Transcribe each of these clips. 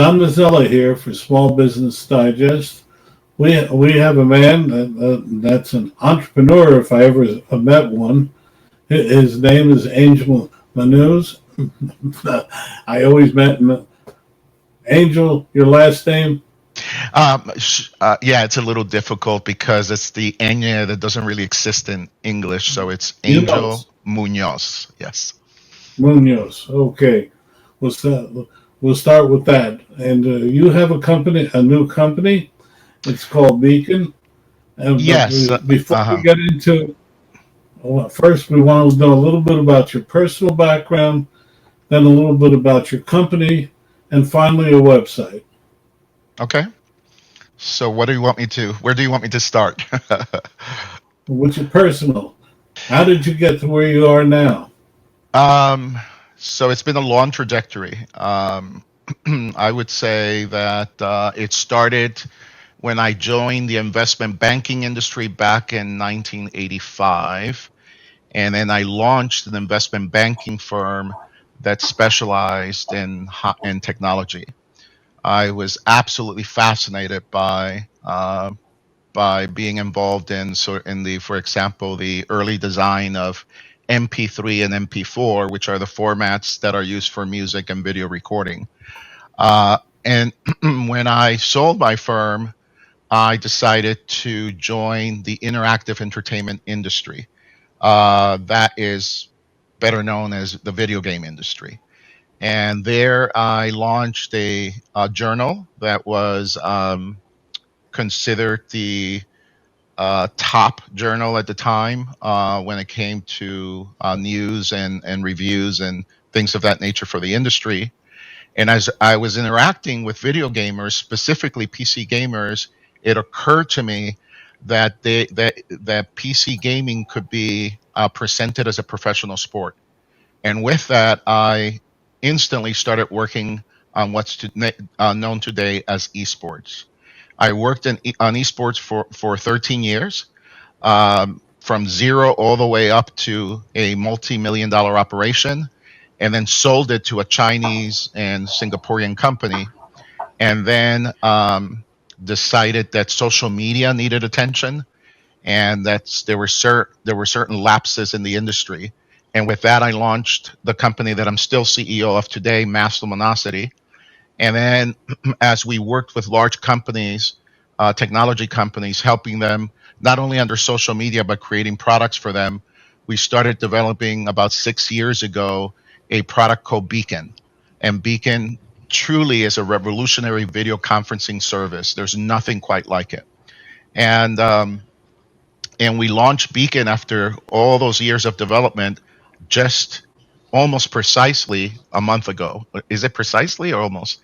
Don Mazzella here for Small Business Digest. We have a man that's an entrepreneur, if I ever met one. His name is Angel Munoz. I always met Angel. Your last name? Yeah, it's a little difficult because it's the ñ that doesn't really exist in English. So it's Angel Munoz. Munoz. Yes. Munoz. Okay, we'll start. We'll start with that. And you have a new company. It's called Beacon. But Yes. before we Uh-huh. get into first, we want to know a little bit about your personal background, then a little bit about your company, and finally a website. Okay. So what do you want me to, where do you want me to start? What's your personal? How did you get to where you are now? Um, so it's been a long trajectory. I would say that it started when I joined the investment banking industry back in 1985. And then I launched an investment banking firm that specialized in technology. I was absolutely fascinated by being involved in the, for example, the early design of MP3 and MP4, which are the formats that are used for music and video recording. And when I sold my firm, I decided to join the interactive entertainment industry. That is better known as the video game industry. And there I launched a journal that was considered the top journal at the time when it came to news and reviews and things of that nature for the industry. And as I was interacting with video gamers, specifically PC gamers, it occurred to me that PC gaming could be presented as a professional sport. And with that, I instantly started working on known today as esports. I worked on esports for 13 years, from zero all the way up to a multi-million dollar operation, and then sold it to a Chinese and Singaporean company, and then decided that social media needed attention, and there were certain lapses in the industry. And with that, I launched the company that I'm still CEO of today, Mass Luminosity. And then as we worked with large companies, technology companies, helping them not only under social media, but creating products for them, we started developing about 6 years ago a product called Beacon. And Beacon truly is a revolutionary video conferencing service. There's nothing quite like it. And we launched Beacon after all those years of development, just almost precisely a month ago. Is it precisely or almost?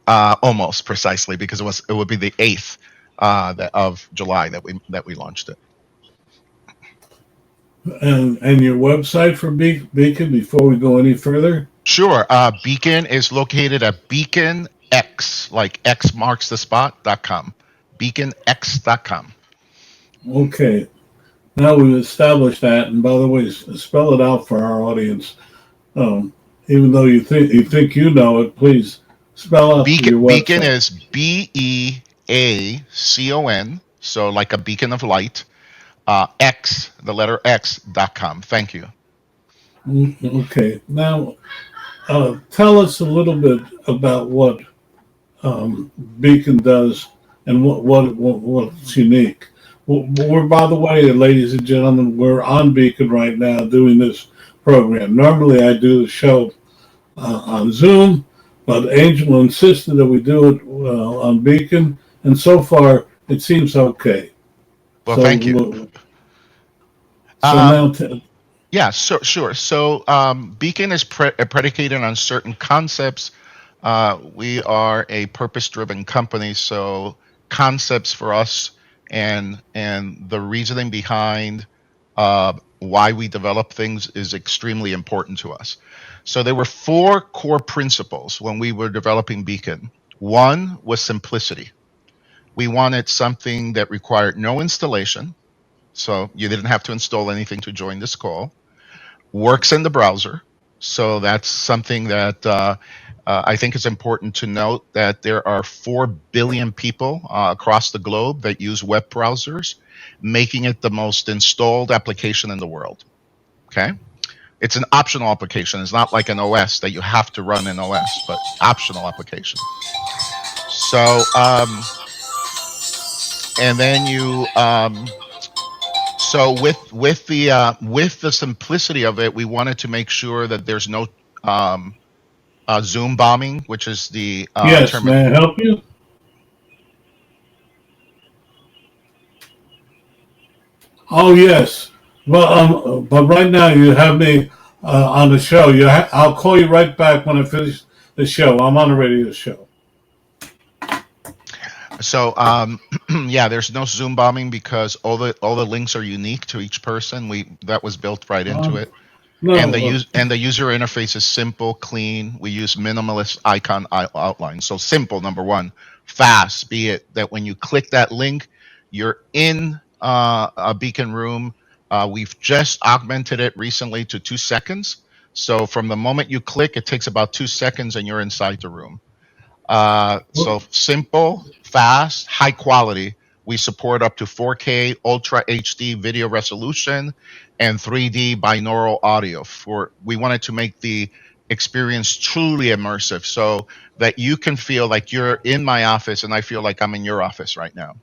Almost precisely, because it would be the 8th of July that we launched it. And your website for Beacon before we go any further? Sure. Beacon is located at Beacon X, like X marks the spot.com. BeaconX.com. Okay. Now we've established that, and by the way, spell it out for our audience. Um, Even though you think you know it, please spell out your Beacon website. is BEACON, so like a beacon of light. X, the letter X.com. Thank you. Okay. Now, tell us a little bit about what Beacon does and what's unique. We're, by the way, ladies and gentlemen, we're on Beacon right now doing this program. Normally, I do the show on Zoom, but Angel insisted that we do it on Beacon, and so far it seems okay. Well, So, thank you. so Um, now, Yeah, so sure. So Beacon is predicated on certain concepts. We are a purpose-driven company, so concepts for us and the reasoning behind why we develop things is extremely important to us. So there were four core principles when we were developing Beacon. One was simplicity. We wanted something that required no installation, so you didn't have to install anything to join this call, works in the browser, So that's something that I think is important to note, that there are 4 billion people across the globe that use web browsers, making it the most installed application in the world. Okay. It's an optional application. It's not like an OS that you have to run an OS, but optional application. So, and then so with the simplicity of it, we wanted to make sure that there's no um, Zoom bombing, which is the Yes, term. may I help you? Oh, yes. Well, but right now you have me on the show. I'll call you right back when I finish the show. I'm on the radio show. So yeah, there's no Zoom bombing because all the links are unique to each person. We That was built right into Um, it. And no, the user interface is simple, clean. We use minimalist icon outline. So simple, number one. Fast, be it that when you click that link, you're in a Beacon room. We've just augmented it recently to 2 seconds. So from the moment you click, it takes about 2 seconds, and you're inside the room. So simple, fast, high quality. We support up to 4K Ultra HD video resolution and 3D binaural audio. We wanted to make the experience truly immersive, so that you can feel like you're in my office and I feel like I'm in your office right now.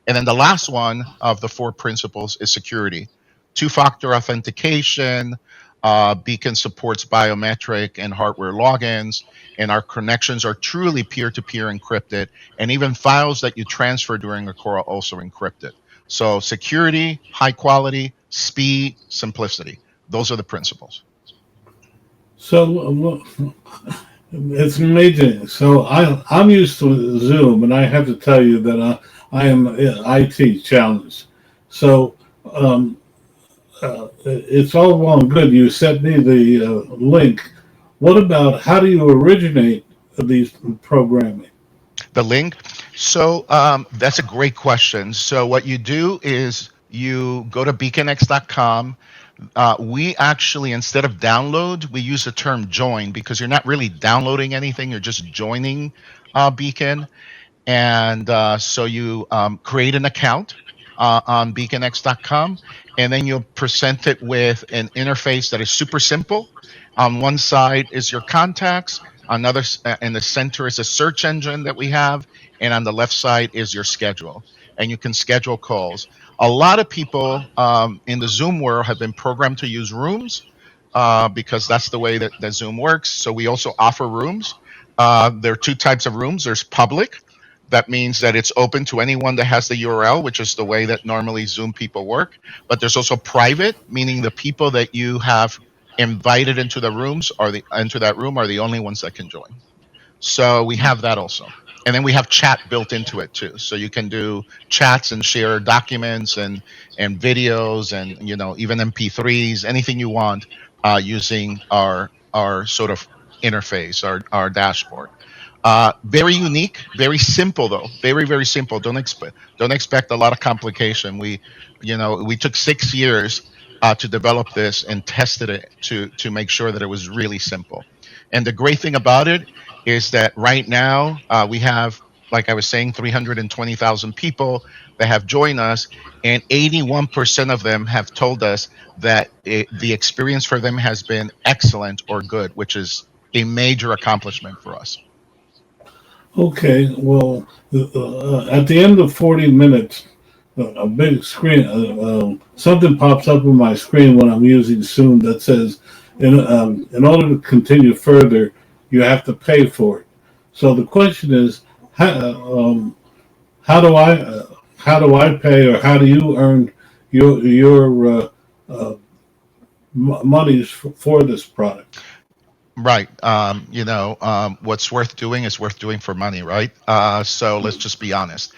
And then the last one of the 4 principles is security. Two-factor authentication. Beacon supports biometric and hardware logins, and our connections are truly peer-to-peer encrypted, and even files that you transfer during a call are also encrypted. So security, high quality, speed, simplicity. Those are the principles. so it's amazing. So I'm used to Zoom, and I have to tell you that I am IT challenged. So um, it's all well and good. You sent me the link. What about how do you originate these programming? The link. So that's a great question. So what you do is you go to beaconx.com. We actually, instead of download, we use the term join, because you're not really downloading anything. You're just joining Beacon. And so you create an account on beaconx.com, and then you'll present it with an interface that is super simple. On one side is your contacts, in the center is a search engine that we have, and on the left side is your schedule. And you can schedule calls. A lot of people in the Zoom world have been programmed to use rooms because that's the way that Zoom works. So we also offer rooms. There are two types of rooms. There's public. That means that it's open to anyone that has the URL, which is the way that normally Zoom people work. But there's also private, meaning the people that you have invited into the rooms or the into that room are the only ones that can join. So we have that also. And then we have chat built into it too. So you can do chats and share documents and videos, and even MP3s, anything you want, using our sort of interface, our dashboard. Very unique, very simple though. Very, very simple. Don't expect a lot of complication. We took 6 years to develop this and tested it to make sure that it was really simple. And the great thing about it is that right now we have, like I was saying, 320,000 people that have joined us, and 81% of them have told us that the experience for them has been excellent or good, which is a major accomplishment for us. Okay, well, at the end of 40 minutes, a big screen, something pops up on my screen when I'm using Zoom that says, in order to continue further, you have to pay for it. So the question is, how do I pay, or how do you earn your monies for this product? Right. What's worth doing is worth doing for money, right? So let's just be honest.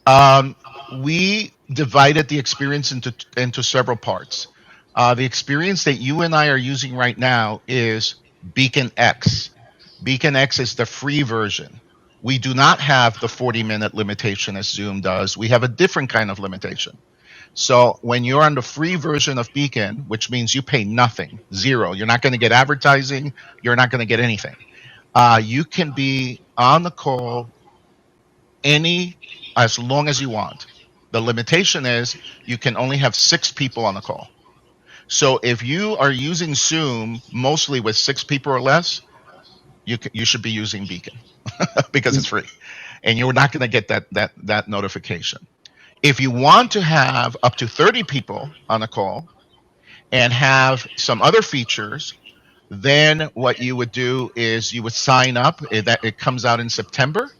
Um, we divided the experience into several parts. The experience that you and I are using right now is Beacon X. Beacon X is the free version. We do not have the 40-minute limitation as Zoom does. We have a different kind of limitation. So when you're on the free version of Beacon, which means you pay nothing, zero, you're not going to get advertising, you're not going to get anything. You can be on the call any as long as you want. The limitation is you can only have 6 people on the call. So if you are using Zoom mostly with 6 people or less, you should be using Beacon because it's free, and you're not going to get that notification. If you want to have up to 30 people on a call and have some other features, then what you would do is you would sign up. It comes out in September,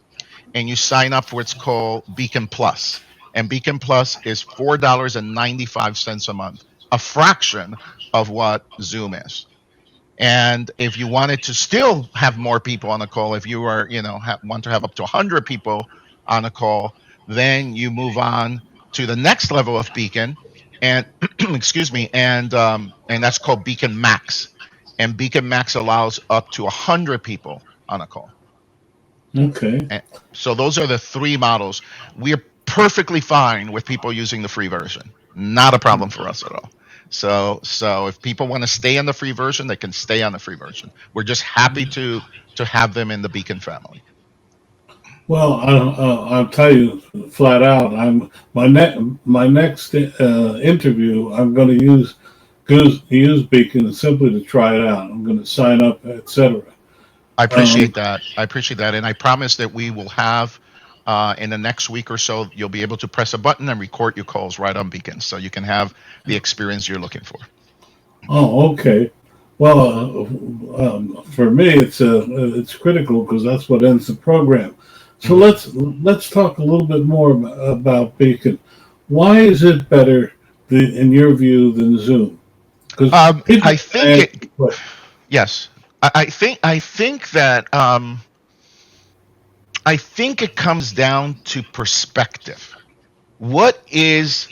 and you sign up for what's called Beacon Plus. And Beacon Plus is $4.95 a month, a fraction of what Zoom is. And if you wanted to still have more people on the call, if you are, want to have up to 100 people on a call, then you move on to the next level of Beacon, and excuse me, and that's called Beacon Max. And Beacon Max allows up to 100 people on a call. Okay. And so those are the 3 models. We're perfectly fine with people using the free version. Not a problem for us at all. So if people want to stay on the free version, they can stay on the free version. We're just happy to have them in the Beacon family. Well, I'll tell you flat out. My next interview. I'm going to use Beacon simply to try it out. I'm going to sign up, etc. I appreciate that. And I promise that we will have in the next week or so, you'll be able to press a button and record your calls right on Beacon, so you can have the experience you're looking for. Oh, okay. Well, for me, it's critical because that's what ends the program. So let's talk a little bit more about Beacon. Why is it better, in your view, than Zoom? Because I think yes. I think that I think it comes down to perspective. What is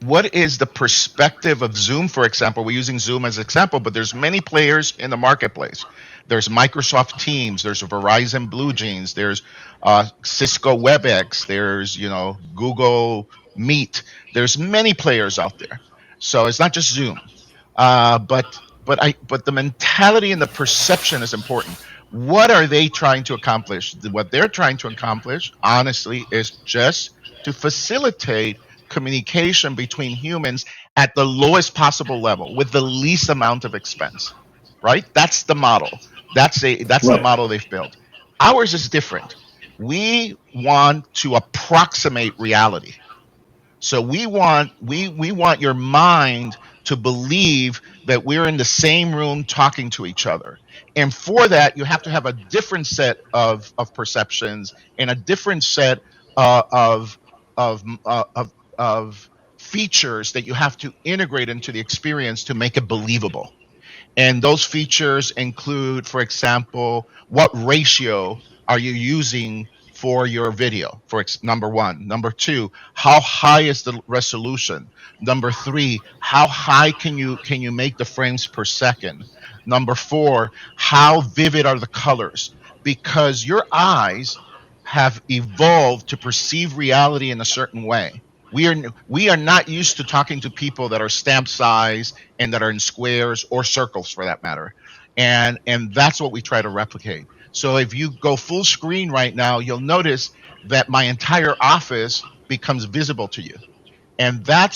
the perspective of Zoom, for example? We're using Zoom as an example, but there's many players in the marketplace. There's Microsoft Teams, there's Verizon Blue Jeans, there's Cisco WebEx, there's Google Meet. There's many players out there, so it's not just Zoom. But the mentality and the perception is important. What are they trying to accomplish? What they're trying to accomplish, honestly, is just to facilitate communication between humans at the lowest possible level with the least amount of expense. Right? That's the model. That's the model they've built. Ours is different. We want to approximate reality. So we want your mind to believe that we're in the same room talking to each other. And for that, you have to have a different set of perceptions and a different set of of of features that you have to integrate into the experience to make it believable. And those features include, for example, what ratio are you using for your video? Number one. Number two, how high is the resolution? Number three, how high can you make the frames per second? Number four, how vivid are the colors? Because your eyes have evolved to perceive reality in a certain way. We are not used to talking to people that are stamp size and that are in squares or circles, for that matter, and that's what we try to replicate. So if you go full screen right now, you'll notice that my entire office becomes visible to you, and that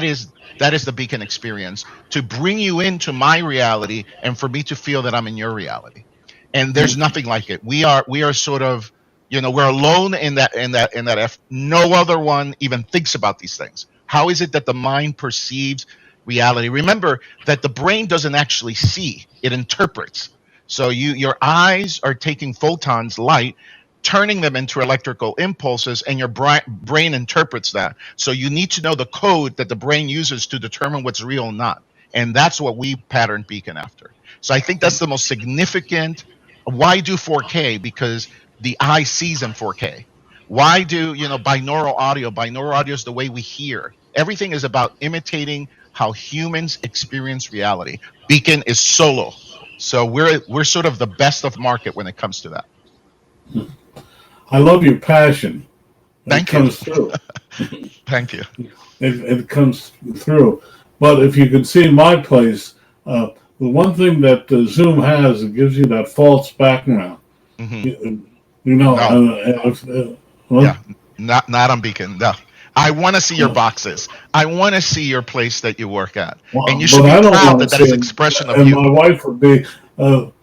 is the Beacon experience, to bring you into my reality and for me to feel that I'm in your reality. And there's nothing like it. We are sort of, we're alone in that no other one even thinks about these things. How is it that the mind perceives reality? Remember that the brain doesn't actually see, it interprets. So your eyes are taking photons, light, turning them into electrical impulses, and your brain interprets that. So you need to know the code that the brain uses to determine what's real and not. And that's what we pattern Beacon after. So I think that's the most significant. Why do 4K? Because the eye sees in 4K. Why do binaural audio? Binaural audio is the way we hear. Everything is about imitating how humans experience reality. Beacon is solo. So we're sort of the best of market when it comes to that. I love your passion. It Thank you. comes through. Thank you. It comes through. But if you can see my place, the one thing that Zoom has, it gives you that false background. Hmm. You, you know, No, well, yeah, not on Beacon. No, I want to see your boxes. I want to see your place that you work at, and you should but be I don't proud want to that that see is it. expression of And you. my wife would be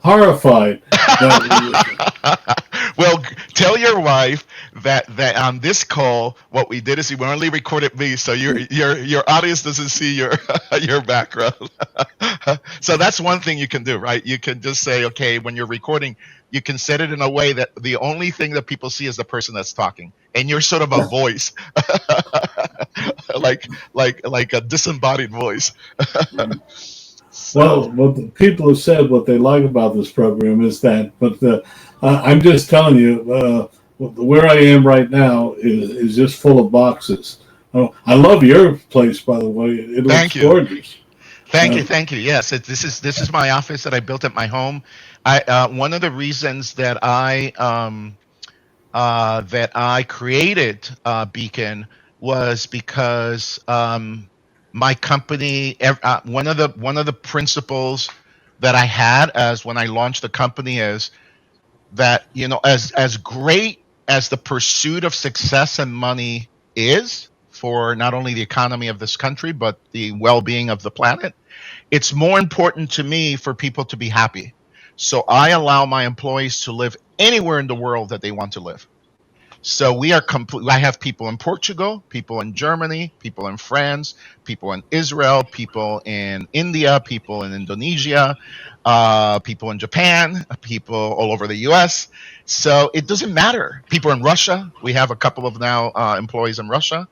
horrified that. Well, tell your wife that on this call, what we did is we only recorded me, so your audience doesn't see your your background. So that's one thing you can do, right? You can just say, okay, when you're recording, you can set it in a way that the only thing that people see is the person that's talking, and you're sort of a voice, like a disembodied voice. So Well, what the people have said, what they like about this program is that, but I'm just telling you, where I am right now is just full of boxes. Oh, I love your place, by the way. It looks thank you. gorgeous. Thank you, Uh, thank you. Yes, this is my office that I built at my home. I one of the reasons that I created Beacon was because my company. One of the principles that I had as when I launched the company is that as great as the pursuit of success and money is for not only the economy of this country but the well-being of the planet, it's more important to me for people to be happy. So I allow my employees to live anywhere in the world that they want to live. So we are complete. I have people in Portugal, people in Germany, people in France, people in Israel, people in India, people in Indonesia, people in Japan, people all over the U.S. So it doesn't matter. People in Russia. We have a couple of now employees in Russia.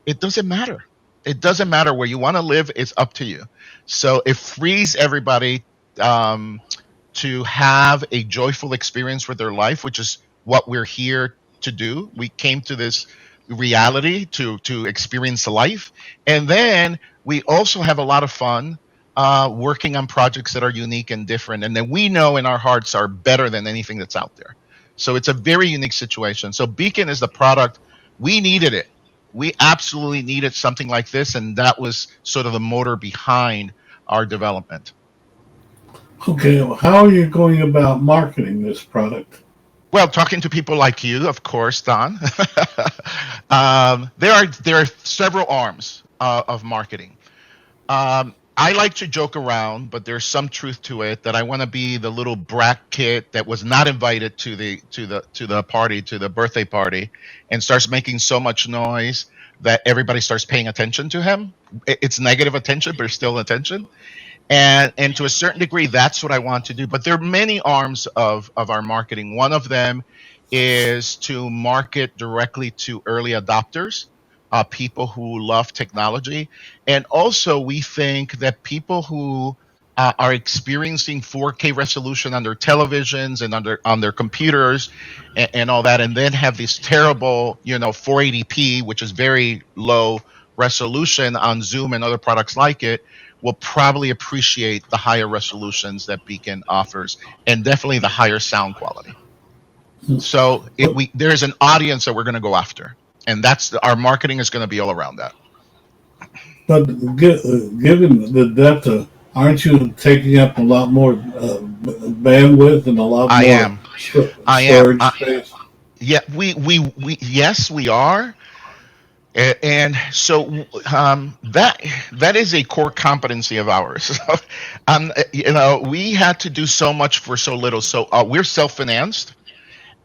It doesn't matter. It doesn't matter where you want to live. It's up to you. So it frees everybody um, to have a joyful experience with their life, which is what we're here to do. We came to this reality to experience life, and then we also have a lot of fun working on projects that are unique and different, and that we know in our hearts are better than anything that's out there. So it's a very unique situation. So Beacon is the product. We needed it. We absolutely needed something like this, and that was sort of the motor behind our development. okay, how are you going about marketing this product? Well, talking to people like you, of course, Don. There are several arms of marketing. I like to joke around, but there's some truth to it that I want to be the little brat kid that was not invited to the party, to the birthday party, and starts making so much noise that everybody starts paying attention to him. It's negative attention, but it's still attention. And to a certain degree, that's what I want to do. But there are many arms of our marketing. One of them is to market directly to early adopters, people who love technology. And also we think that people who are experiencing 4K resolution on their televisions and on their computers and all that, and then have this terrible 480p, which is very low resolution on Zoom and other products like it, will probably appreciate the higher resolutions that Beacon offers, and definitely the higher sound quality. So But, there's an audience that we're going to go after, and our marketing is going to be all around that. but given the data, aren't you taking up a lot more bandwidth and a lot I more am. I am. storage space? Yeah, we yes, we are. And so that is a core competency of ours. We had to do so much for so little. So we're self-financed,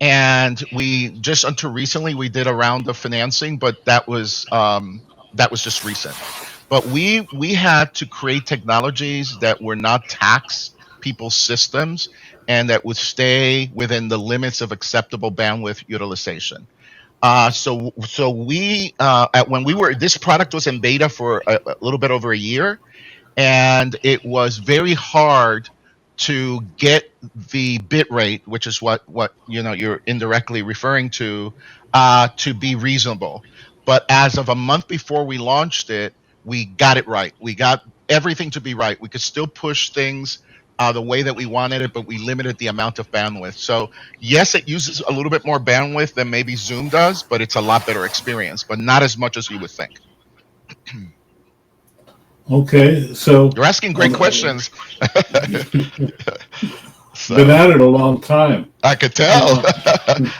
and we just until recently we did a round of financing, but that was just recent. But we had to create technologies that were not tax people's systems and that would stay within the limits of acceptable bandwidth utilization. So we when we were this product was in beta for a little bit over a year, and it was very hard to get the bit rate, which is what you're indirectly referring to be reasonable. But as of a month before we launched it, we got it right. We got everything to be right. We could still push things the way that we wanted it, but we limited the amount of bandwidth. So yes, it uses a little bit more bandwidth than maybe Zoom does, but it's a lot better experience, but not as much as you would think. Okay, so You're asking great questions. been So at it a long time. I could tell.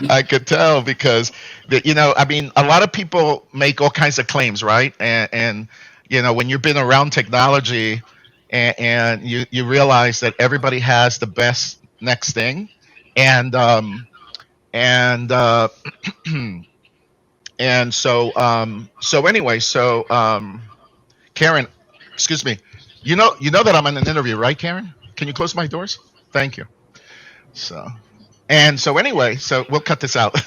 I could tell because I mean, a lot of people make all kinds of claims, right? And when you've been around technology and you realize that everybody has the best next thing, and and uh, and so anyway, Karen, excuse me, you know that I'm in an interview, right, Karen? Can you close my doors? Thank you. So. And so anyway, so we'll cut this out.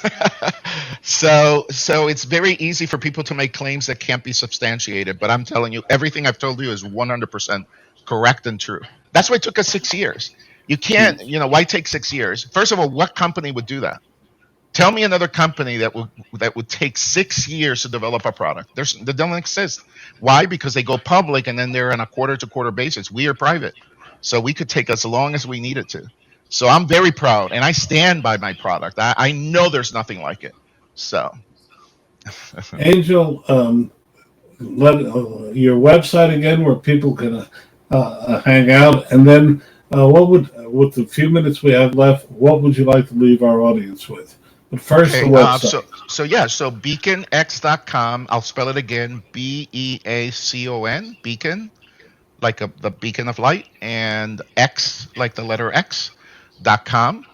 So it's very easy for people to make claims that can't be substantiated, but I'm telling you, everything I've told you is 100% correct and true. That's why it took us 6 years. You can't, why take 6 years? First of all, what company would do that? Tell me another company that would take 6 years to develop a product. They don't exist. Why? Because they go public and then they're on a quarter-to-quarter basis. We are private, so we could take as long as we needed to. So I'm very proud, and I stand by my product. I know there's nothing like it. So, Angel, let your website again where people can hang out, and then with the few minutes we have left, what would you like to leave our audience with? But first, okay. the website. So beaconx.com. I'll spell it again: BEACON. Beacon, like the beacon of light, and X like the letter X.com.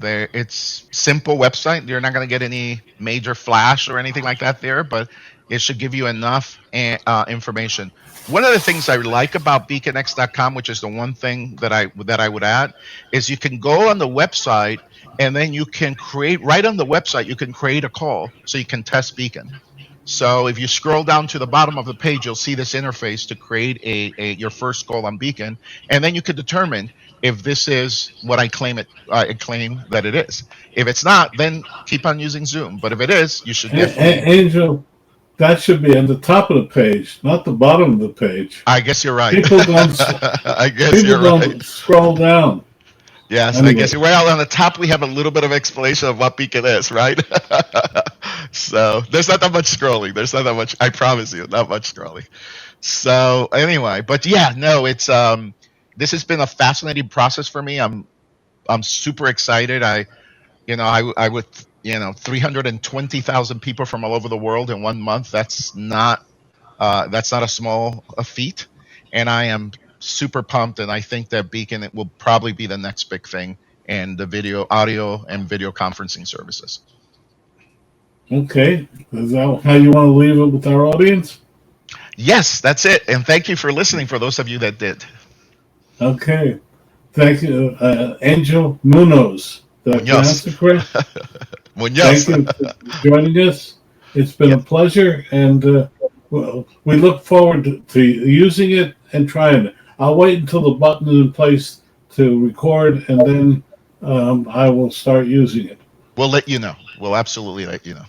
There, it's simple website. You're not going to get any major flash or anything like that there, but it should give you enough information. One of the things I like about beaconx.com, which is the one thing that I would add, is you can go on the website and then you can create right on the website. You can create a call so you can test Beacon. So if you scroll down to the bottom of the page, you'll see this interface to create your first call on Beacon, and then you can determine if this is what I claim that it is. If it's not, then keep on using Zoom. But if it is, you should definitely. Angel, that should be on the top of the page, not the bottom of the page. I guess you're right. People don't. I guess People you're don't right. scroll down. Yes, Anyway. I guess you're right. On the top, we have a little bit of explanation of what Beacon is, right? So there's not that much scrolling. There's not that much. I promise you, not much scrolling. So anyway, but yeah, no, it's this has been a fascinating process for me. I'm super excited. I would 320,000 people from all over the world in 1 month. That's not a small feat, and I am super pumped. And I think that Beacon it will probably be the next big thing in the audio and video conferencing services. Okay, is that how you want to leave it with our audience? Yes, that's it. And thank you for listening. For those of you that did. Okay, thank you, Angel Munoz. Did I pronounce it correct? Munoz. Thank you for joining us. It's been a pleasure, and we look forward to using it and trying it. I'll wait until the button is in place to record, and then I will start using it. We'll let you know. We'll absolutely let you know.